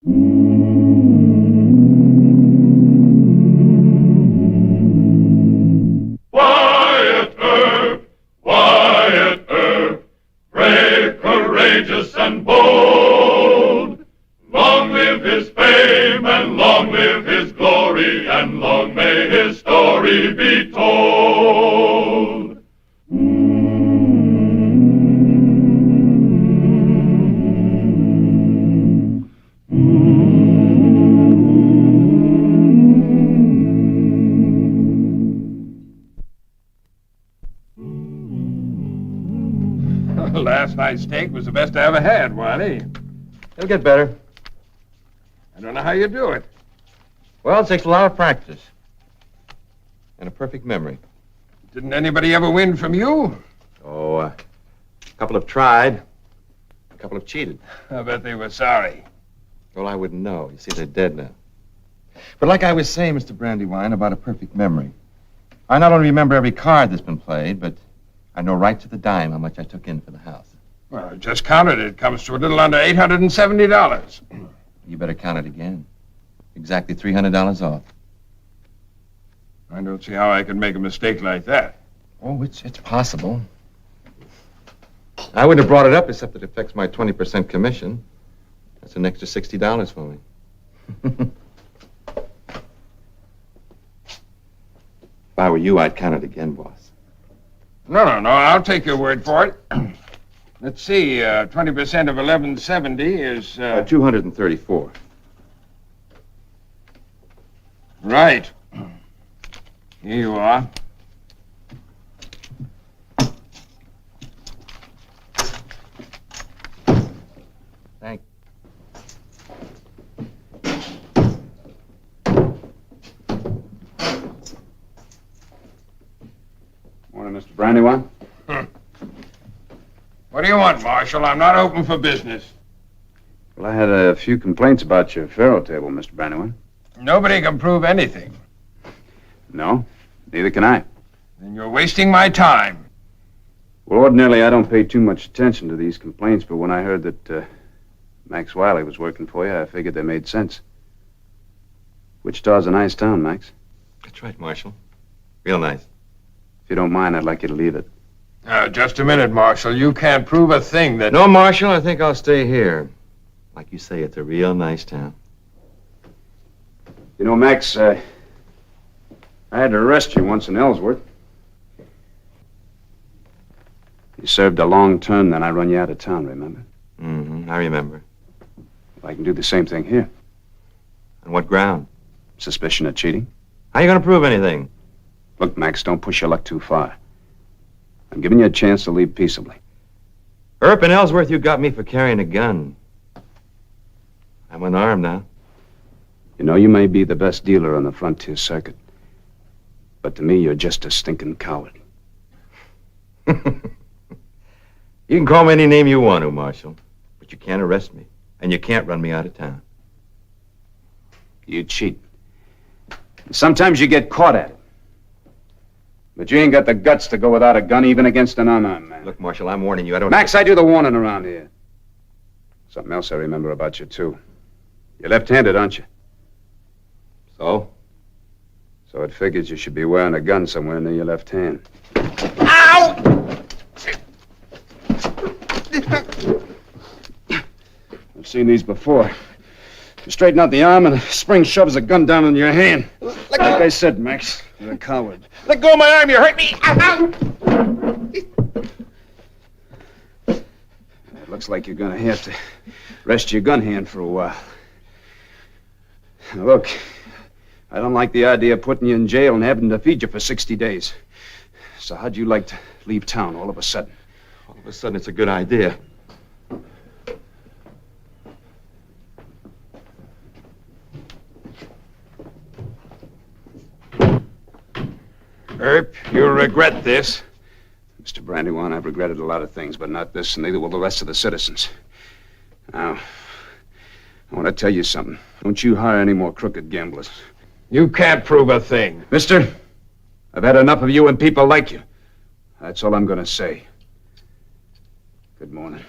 Wyatt Earp, Wyatt Earp, brave, courageous, and bold. Long live his fame, and long live his glory, and long may his story be told. Last night's steak was the best I ever had, Wyatt. It'll get better. I don't know how you do it. Well, it takes a lot of practice. And a perfect memory. Didn't anybody ever win from you? Oh, a couple have tried. A couple have cheated. I bet they were sorry. Well, I wouldn't know. You see, they're dead now. But like I was saying, Mr. Brandywine, about a perfect memory. I not only remember every card that's been played, but I know right to the dime how much I took in for the house. Well, I just counted it. It comes to a little under $870. You better count it again. Exactly $300 off. I don't see how I could make a mistake like that. Oh, it's possible. I wouldn't have brought it up except it affects my 20% commission. That's an extra $60 for me. If I were you, I'd count it again, boss. No. I'll take your word for it. Let's see. 20% of 1170 is... 234. Right. Here you are. Thank you. Morning, Mr. Brandywine. What do you want, Marshal? I'm not open for business. Well, I had a few complaints about your faro table, Mr. Brandywine. Nobody can prove anything. No, neither can I. Then you're wasting my time. Well, ordinarily, I don't pay too much attention to these complaints, but when I heard that Max Wiley was working for you, I figured they made sense. Wichita's a nice town, Max. That's right, Marshal. Real nice. If you don't mind, I'd like you to leave it. Just a minute, Marshal. You can't prove a thing that... No, Marshal, I think I'll stay here. Like you say, it's a real nice town. You know, Max, I had to arrest you once in Ellsworth. You served a long term, then I run you out of town, remember? Mm-hmm, I remember. Well, I can do the same thing here. On what ground? Suspicion of cheating. How are you going to prove anything? Look, Max, don't push your luck too far. I'm giving you a chance to leave peaceably. Earp and Ellsworth, you got me for carrying a gun. I'm unarmed now. You know, you may be the best dealer on the frontier circuit. But to me, you're just a stinking coward. You can call me any name you want to, Marshal. But you can't arrest me. And you can't run me out of town. You cheat. And sometimes you get caught at it. But you ain't got the guts to go without a gun, even against an unarmed man. Look, Marshal, I'm warning you. I don't... Max, I do the warning around here. Something else I remember about you, too. You're left-handed, aren't you? So? So it figures you should be wearing a gun somewhere near your left hand. Ow! I've seen these before. You straighten out the arm and a spring shoves a gun down in your hand. Like I said, Max, you're a coward. Let go of my arm, you hurt me! It looks like you're gonna have to rest your gun hand for a while. Now, look, I don't like the idea of putting you in jail and having to feed you for 60 days. So how'd you like to leave town all of a sudden? All of a sudden, it's a good idea. Earp, you'll regret this. Mr. Brandywine, I've regretted a lot of things, but not this, and neither will the rest of the citizens. Now, I want to tell you something. Don't you hire any more crooked gamblers. You can't prove a thing. Mister, I've had enough of you and people like you. That's all I'm going to say. Good morning.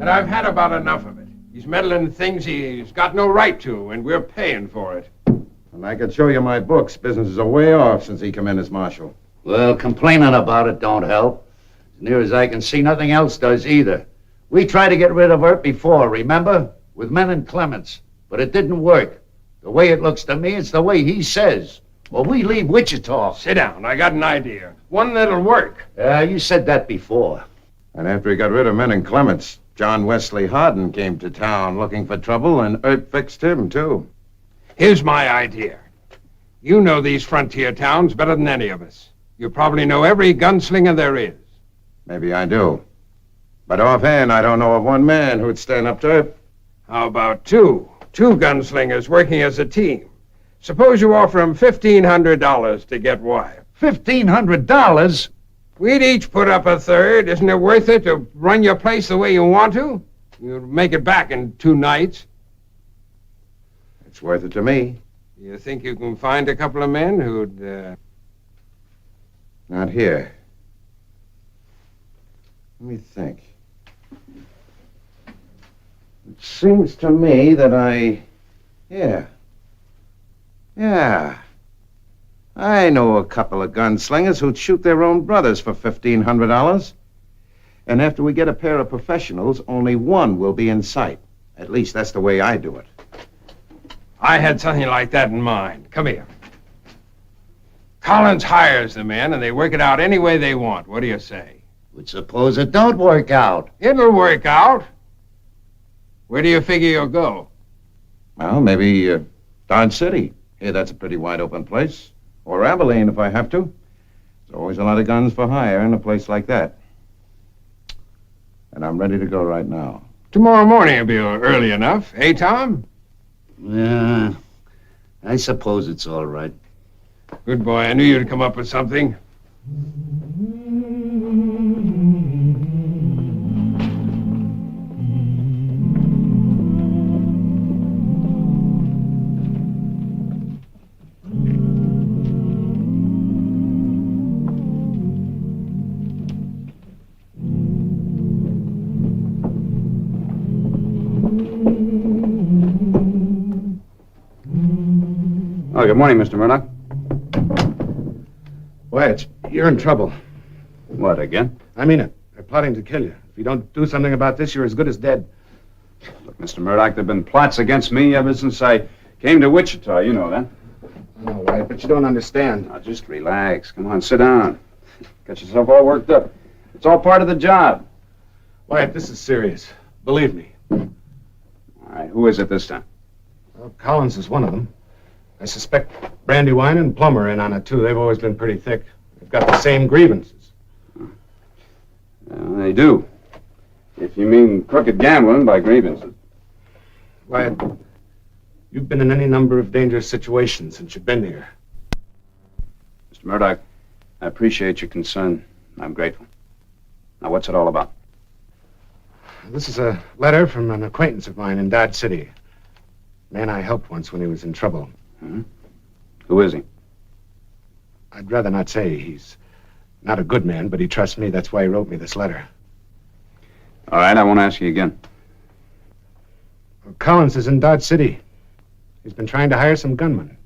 But I've had about enough of it. He's meddling in things he's got no right to, and we're paying for it. And I could show you my books. Business is a way off since he come in as marshal. Well, complaining about it don't help. As near as I can see, nothing else does either. We tried to get rid of Earp before, remember? With men and Clements. But it didn't work. The way it looks to me, it's the way he says. Well, we leave Wichita. Sit down. I got an idea. One that'll work. You said that before. And after he got rid of men and Clements, John Wesley Hardin came to town looking for trouble, and Earp fixed him, too. Here's my idea. You know these frontier towns better than any of us. You probably know every gunslinger there is. Maybe I do. But offhand, I don't know of one man who'd stand up to Earp. How about two? Two gunslingers working as a team. Suppose you offer them $1,500 to get Wyatt. $1,500? We'd each put up a third. Isn't it worth it to run your place the way you want to? You'll make it back in 2 nights. It's worth it to me. You think you can find a couple of men who'd, Not here. Let me think. It seems to me that Yeah. I know a couple of gunslingers who'd shoot their own brothers for $1,500. And after we get a pair of professionals, only one will be in sight. At least that's the way I do it. I had something like that in mind. Come here. Collins hires the men, and they work it out any way they want. What do you say? But suppose it don't work out. It'll work out. Where do you figure you'll go? Well, maybe Dodge City. Here, that's a pretty wide open place. Or Abilene, if I have to. There's always a lot of guns for hire in a place like that. And I'm ready to go right now. Tomorrow morning will be early enough, eh, Tom? Yeah, I suppose it's all right. Good boy. I knew you'd come up with something. Oh, good morning, Mr. Murdoch. Wyatt, you're in trouble. What, again? I mean it. They're plotting to kill you. If you don't do something about this, you're as good as dead. Look, Mr. Murdoch, there have been plots against me ever since I came to Wichita. You know that. I know, Wyatt, but you don't understand. Now, just relax. Come on, sit down. Got yourself all worked up. It's all part of the job. Wyatt, this is serious. Believe me. All right, who is it this time? Well, Collins is one of them. I suspect Brandywine and Plummer are in on it, too. They've always been pretty thick. They've got the same grievances. They do. If you mean crooked gambling by grievances. Wyatt, you've been in any number of dangerous situations since you've been here. Mr. Murdoch, I appreciate your concern. I'm grateful. Now, what's it all about? This is a letter from an acquaintance of mine in Dodge City. Man I helped once when he was in trouble. Hmm? Who is he? I'd rather not say. He's not a good man, but he trusts me. That's why he wrote me this letter. All right, I won't ask you again. Well, Collins is in Dodge City. He's been trying to hire some gunmen.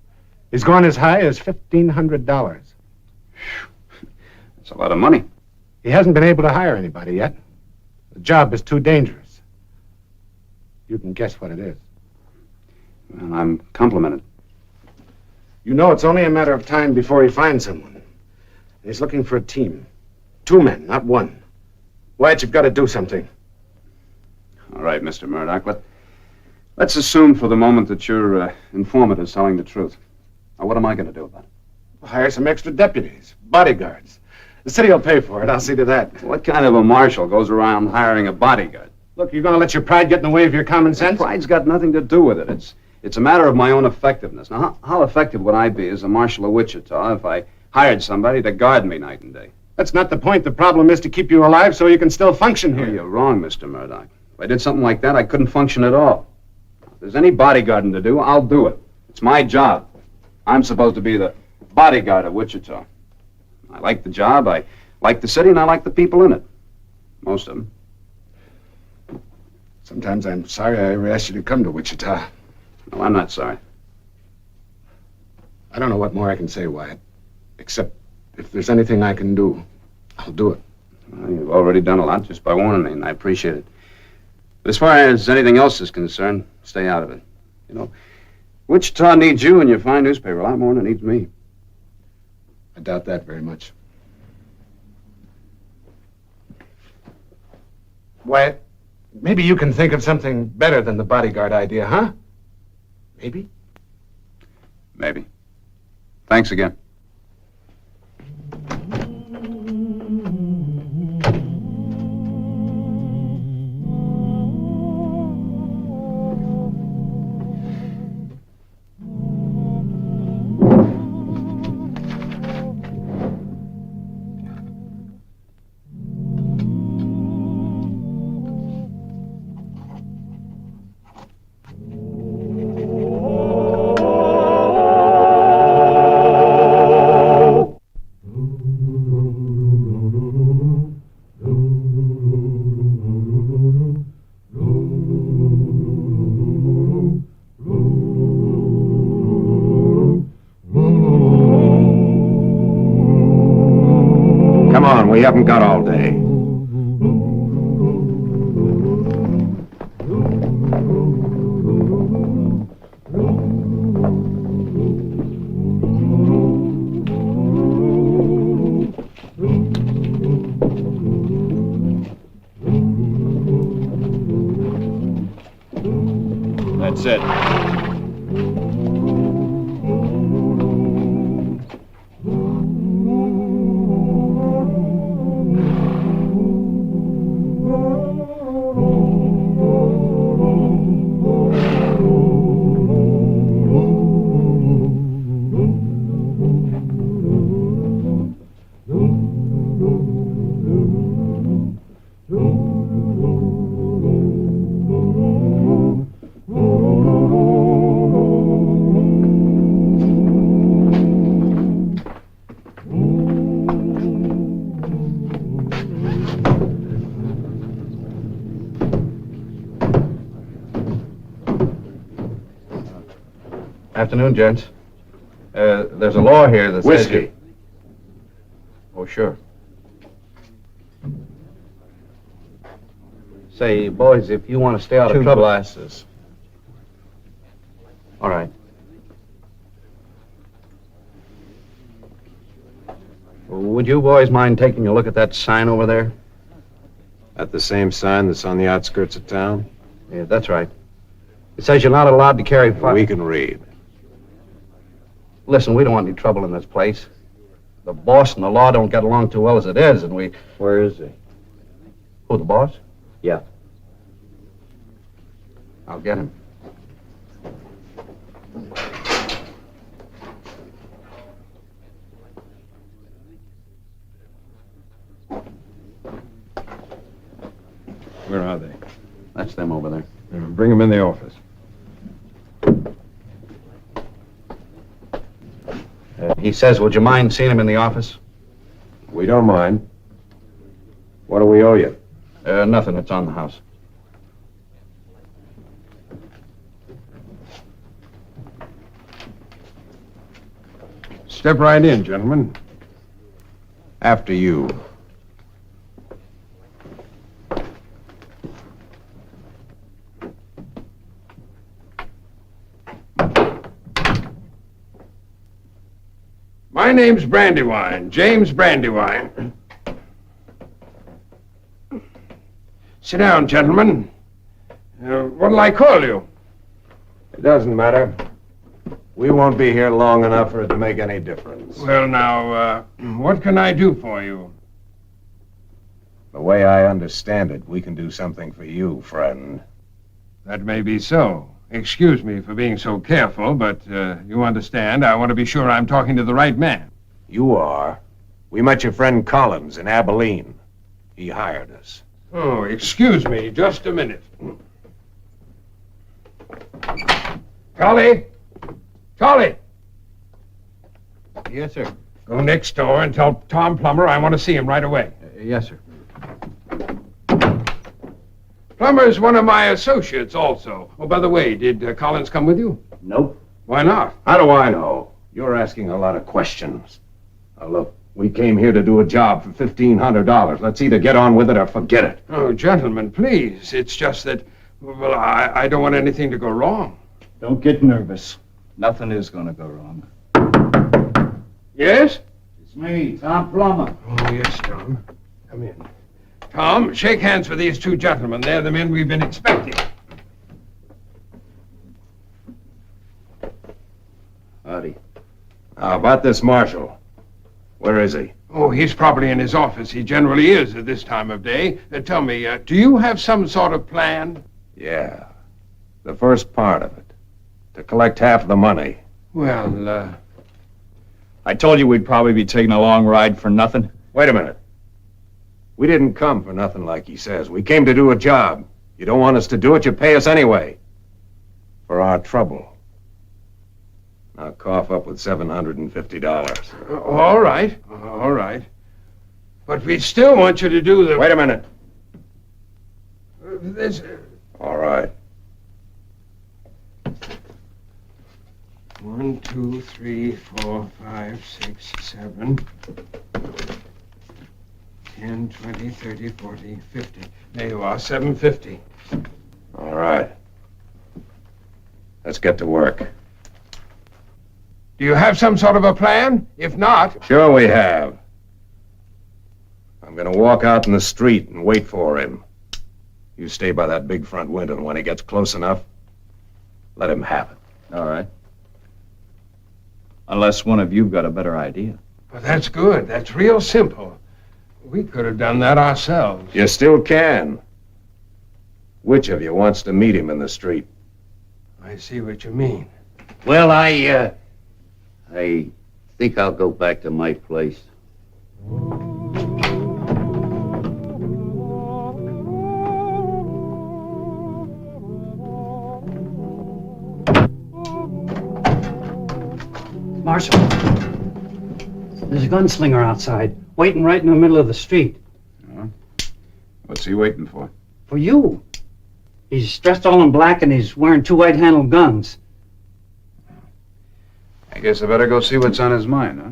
He's gone as high as $1,500. That's a lot of money. He hasn't been able to hire anybody yet. The job is too dangerous. You can guess what it is. Well, I'm complimented. You know it's only a matter of time before he finds someone. He's looking for a team. 2 men, not 1. Wyatt, you've got to do something. All right, Mr. Murdoch, let's assume for the moment that your informant is telling the truth. Now, what am I going to do about it? Hire some extra deputies, bodyguards. The city will pay for it. I'll see to that. What kind of a marshal goes around hiring a bodyguard? Look, you're going to let your pride get in the way of your common sense? Pride's got nothing to do with it. It's a matter of my own effectiveness. Now, how effective would I be as a marshal of Wichita if I hired somebody to guard me night and day? That's not the point. The problem is to keep you alive so you can still function here. No, you're wrong, Mr. Murdoch. If I did something like that, I couldn't function at all. If there's any bodyguarding to do, I'll do it. It's my job. I'm supposed to be the bodyguard of Wichita. I like the job, I like the city, and I like the people in it. Most of them. Sometimes I'm sorry I ever asked you to come to Wichita. No, I'm not sorry. I don't know what more I can say, Wyatt. Except if there's anything I can do, I'll do it. Well, you've already done a lot just by warning me, and I appreciate it. But as far as anything else is concerned, stay out of it. You know, Wichita needs you and your fine newspaper a lot more than it needs me. I doubt that very much. Wyatt, maybe you can think of something better than the bodyguard idea, huh? Maybe? Maybe. Thanks again. Come on, we haven't got all day. That's it. Afternoon, gents. There's a law here that says... Whiskey. Oh, sure. Say, boys, if you want to stay out of trouble... glasses. All right. Would you boys mind taking a look at that sign over there? That the same sign that's on the outskirts of town? Yeah, that's right. It says you're not allowed to carry fire. We can read. Listen, we don't want any trouble in this place. The boss and the law don't get along too well as it is, and we... Where is he? Who, the boss? Yeah. I'll get him. Where are they? That's them over there. Bring them in the office. He says, would you mind seeing him in the office? We don't mind. What do we owe you? Nothing. It's on the house. Step right in, gentlemen. After you. My name's Brandywine, James Brandywine. Sit down, gentlemen. What'll I call you? It doesn't matter. We won't be here long enough for it to make any difference. Well, now, what can I do for you? The way I understand it, we can do something for you, friend. That may be so. Excuse me for being so careful, but you understand, I want to be sure I'm talking to the right man. You are. We met your friend Collins in Abilene. He hired us. Oh, excuse me, just a minute. Charlie? Charlie! Yes, sir. Go next door and tell Tom Plummer I want to see him right away. Yes, sir. Plummer's one of my associates also. Oh, by the way, did Collins come with you? Nope. Why not? How do I know? You're asking a lot of questions. Now, look, we came here to do a job for $1,500. Let's either get on with it or forget it. Oh, gentlemen, please. It's just that, well, I don't want anything to go wrong. Don't get nervous. Nothing is going to go wrong. Yes? It's me, Tom Plummer. Oh, yes, Tom. Come in. Tom, shake hands with these two gentlemen. They're the men we've been expecting. Howdy. How about this marshal? Where is he? Oh, he's probably in his office. He generally is at this time of day. Tell me, do you have some sort of plan? Yeah. The first part of it. To collect half the money. Well, I told you we'd probably be taking a long ride for nothing. Wait a minute. We didn't come for nothing like he says. We came to do a job. You don't want us to do it, you pay us anyway. For our trouble. Now cough up with $750. all right, all right. But we still want you to do the... Wait a minute. This... All right. 1, 2, 3, 4, 5, 6, 7, 10, 20, 30, 40, 50. There you are, $750. All right. Let's get to work. Do you have some sort of a plan? If not... Sure we have. I'm gonna walk out in the street and wait for him. You stay by that big front window, and when he gets close enough, let him have it. All right. Unless one of you've got a better idea. Well, that's good. That's real simple. We could have done that ourselves. You still can. Which of you wants to meet him in the street? I see what you mean. Well, I think I'll go back to my place. Marshal, there's a gunslinger outside, waiting right in the middle of the street. What's he waiting for? For you. He's dressed all in black and he's wearing 2 white-handled guns. I guess I better go see what's on his mind, huh?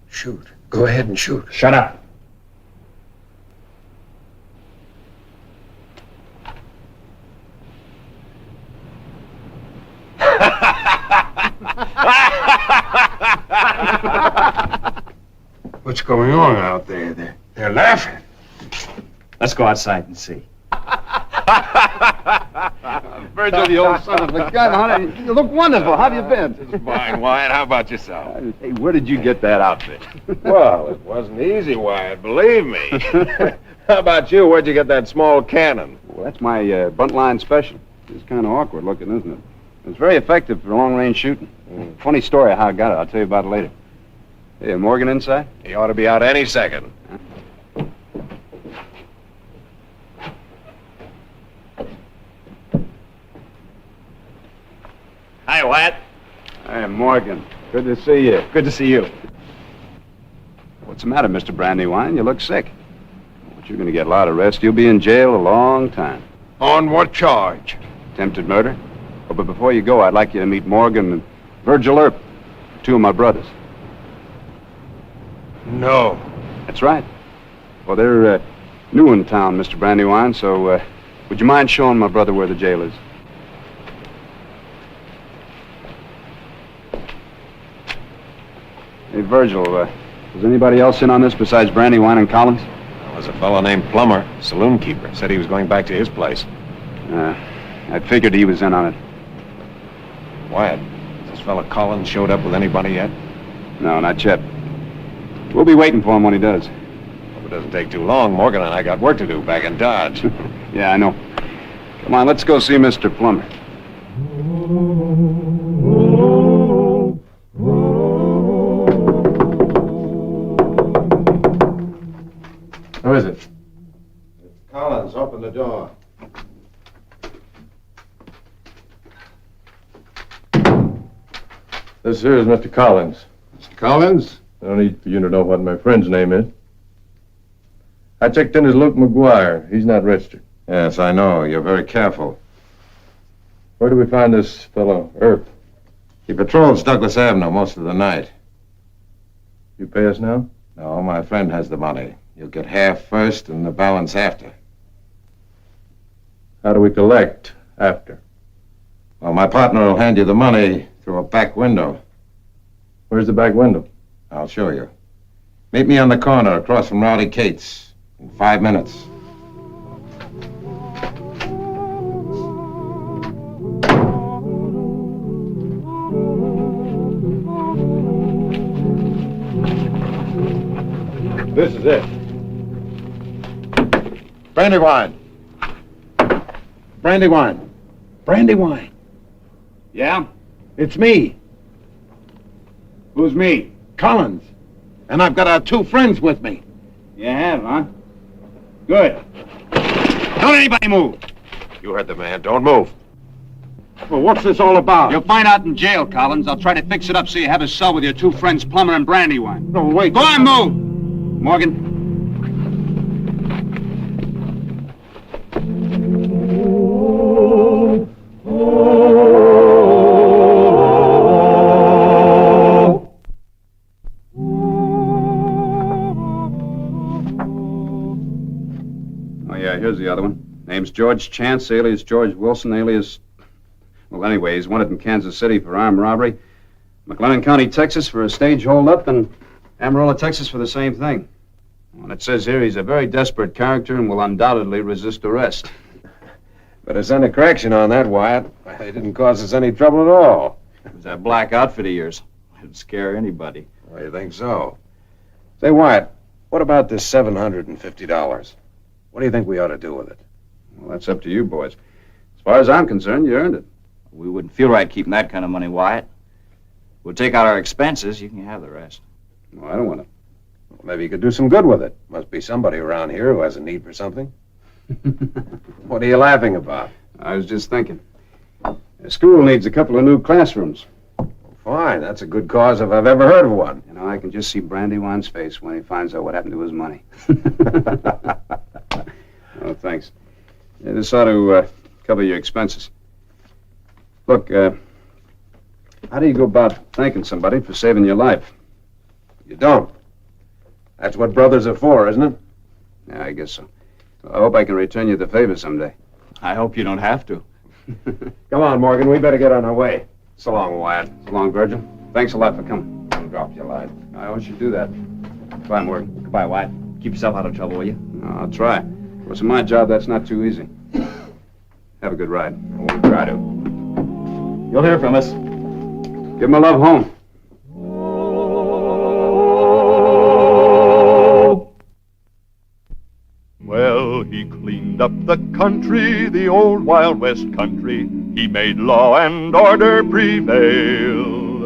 Shoot. Go ahead and shoot. Shut up. What's going on out there? They're laughing. Let's go outside and see. Virgil, the old son of a gun, honey. You look wonderful. How have you been? It's fine, Wyatt. How about yourself? Hey, where did you get that outfit? Well, it wasn't easy, Wyatt. Believe me. How about you? Where'd you get that small cannon? Well, that's my buntline special. It's kind of awkward looking, isn't it? It's very effective for long-range shooting. Funny story of how I got it. I'll tell you about it later. Hey, Morgan inside? He ought to be out any second. Hi, Wyatt. Hey, Morgan. Good to see you. Good to see you. What's the matter, Mr. Brandywine? You look sick. But you're going to get a lot of rest. You'll be in jail a long time. On what charge? Attempted murder. A Oh, but before you go, I'd like you to meet Morgan and Virgil Earp, two of my brothers. No. That's right. Well, they're new in town, Mr. Brandywine, so would you mind showing my brother where the jail is? Hey, Virgil, was anybody else in on this besides Brandywine and Collins? There was a fellow named Plummer, saloon keeper. Said he was going back to his place. I figured he was in on it. Wyatt, has this fellow Collins showed up with anybody yet? No, not yet. We'll be waiting for him when he does. Hope it doesn't take too long. Morgan and I got work to do back in Dodge. Yeah, I know. Come on, let's go see Mr. Plummer. Who is it? Collins, open the door. This here is Mr. Collins. Mr. Collins? No need for you to know what my friend's name is. I checked in as Luke McGuire. He's not registered. Yes, I know. You're very careful. Where do we find this fellow, Earp? He patrols Douglas Avenue most of the night. You pay us now? No, my friend has the money. You'll get half first and the balance after. How do we collect after? Well, my partner will hand you the money through a back window. Where's the back window? I'll show you. Meet me on the corner across from Rowdy Cates in 5 minutes. This is it. Brandywine! Brandywine! Brandywine? Yeah? It's me, Who's me? Collins. And I've got our two friends with me. You have, huh? Good. Don't anybody move. You heard the man. Don't move. Well, what's this all about? You'll find out in jail, Collins. I'll try to fix it up so you have a cell with your two friends, Plummer and Brandywine. No, wait. Go on, move! Morgan. Oh, yeah, here's the other one. Name's George Chance, alias George Wilson, alias... Well, anyway, he's wanted in Kansas City for armed robbery, McLennan County, Texas for a stage holdup, and Amarillo, Texas for the same thing. And it says here he's a very desperate character and will undoubtedly resist arrest. Better send a correction on that, Wyatt. They didn't cause us any trouble at all. It was that black outfit of yours. It'd scare anybody. Oh, you think so? Say, Wyatt, what about this $750? What do you think we ought to do with it? Well, that's up to you, boys. As far as I'm concerned, you earned it. We wouldn't feel right keeping that kind of money, Wyatt. We'll take out our expenses. You can have the rest. Well, I don't want to. Well, maybe you could do some good with it. Must be somebody around here who has a need for something. What are you laughing about? I was just thinking. The school needs a couple of new classrooms. Fine, that's a good cause if I've ever heard of one. You know, I can just see Brandywine's face when he finds out what happened to his money. Oh, thanks. Yeah, this ought to cover your expenses. Look, how do you go about thanking somebody for saving your life? You don't. That's what brothers are for, isn't it? Yeah, I guess so. I hope I can return you the favor someday. I hope you don't have to. Come on, Morgan, we better get on our way. So long, Wyatt. So long, Virgil. Thanks a lot for coming. Don't drop your line. I always should do that. Goodbye, Morgan. Goodbye, Wyatt. Keep yourself out of trouble, will you? No, I'll try. Of course, in my job, that's not too easy. Have a good ride. We'll try to. You'll hear from us. Give him a love home. Well, he cleaned up the country, the old Wild West country. He made law and order prevail.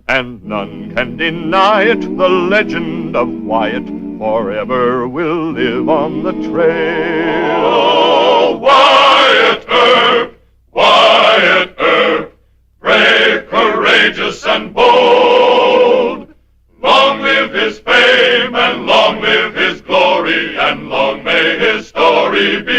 And none can deny it, the legend of Wyatt forever will live on the trail. Oh, Wyatt Earp, Wyatt Earp, brave, courageous, and bold. Long live his fame, and long live his glory, and long may his story be